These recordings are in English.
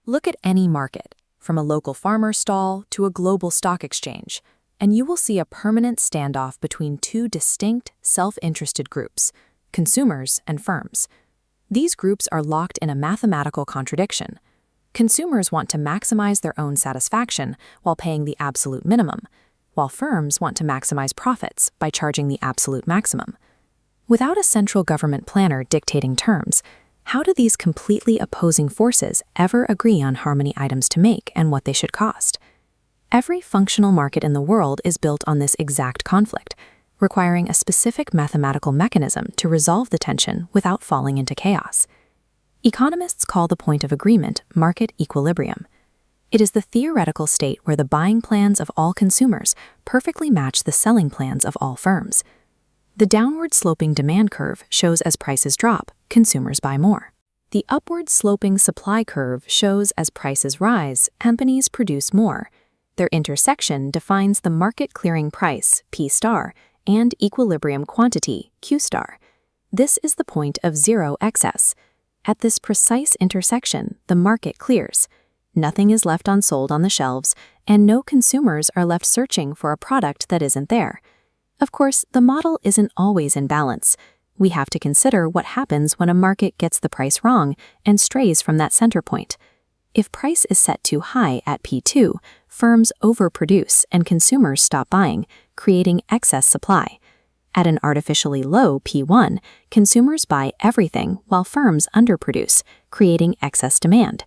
Look at any market, from a local farmer stall to a global stock exchange, and you will see a permanent standoff between two distinct, self-interested groups, consumers and firms. These groups are locked in a mathematical contradiction. Consumers want to maximize their own satisfaction while paying the absolute minimum, while firms want to maximize profits by charging the absolute maximum. Without a central government planner dictating terms, how do these completely opposing forces ever agree on how many items to make and what they should cost? Every functional market in the world is built on this exact conflict, requiring a specific mathematical mechanism to resolve the tension without falling into chaos. Economists call the point of agreement market equilibrium. It is the theoretical state where the buying plans of all consumers perfectly match the selling plans of all firms. The downward-sloping demand curve shows as prices drop, consumers buy more. The upward-sloping supply curve shows as prices rise, companies produce more. Their intersection defines the market clearing price, P star, and equilibrium quantity, Q star. This is the point of zero excess. At this precise intersection, the market clears. Nothing is left unsold on the shelves, and no consumers are left searching for a product that isn't there. Of course, the model isn't always in balance. We have to consider what happens when a market gets the price wrong and strays from that center point. If price is set too high at P2, firms overproduce and consumers stop buying, creating excess supply. At an artificially low P1, consumers buy everything while firms underproduce, creating excess demand.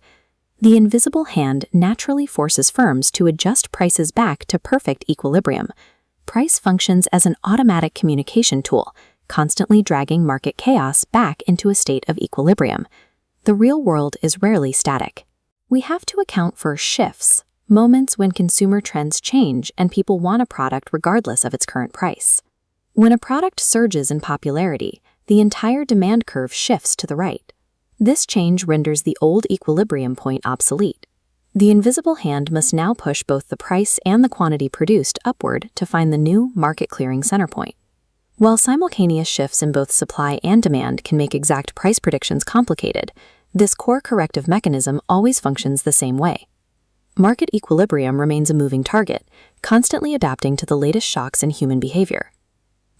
The invisible hand naturally forces firms to adjust prices back to perfect equilibrium. Price functions as an automatic communication tool, constantly dragging market chaos back into a state of equilibrium. The real world is rarely static. We have to account for shifts, moments when consumer trends change and people want a product regardless of its current price. When a product surges in popularity, the entire demand curve shifts to the right. This change renders the old equilibrium point obsolete. The invisible hand must now push both the price and the quantity produced upward to find the new market-clearing center point. While simultaneous shifts in both supply and demand can make exact price predictions complicated, this core corrective mechanism always functions the same way. Market equilibrium remains a moving target, constantly adapting to the latest shocks in human behavior.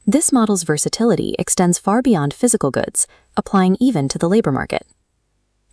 This model's versatility extends far beyond physical goods, applying even to the labor market.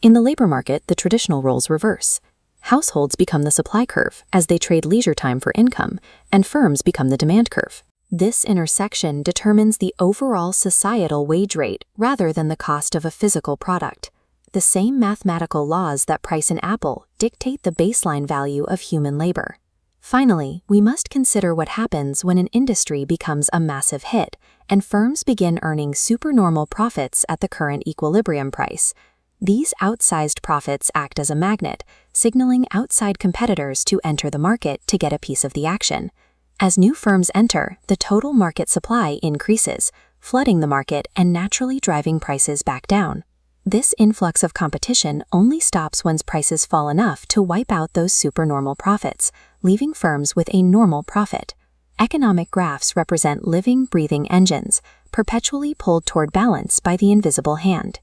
In the labor market, the traditional roles reverse. Households become the supply curve as they trade leisure time for income, and firms become the demand curve. This intersection determines the overall societal wage rate rather than the cost of a physical product. The same mathematical laws that price an apple dictate the baseline value of human labor. Finally, we must consider what happens when an industry becomes a massive hit and firms begin earning supernormal profits at the current equilibrium price. These outsized profits act as a magnet, signaling outside competitors to enter the market to get a piece of the action. As new firms enter, the total market supply increases, flooding the market and naturally driving prices back down. This influx of competition only stops when prices fall enough to wipe out those supernormal profits, leaving firms with a normal profit. Economic graphs represent living, breathing engines, perpetually pulled toward balance by the invisible hand.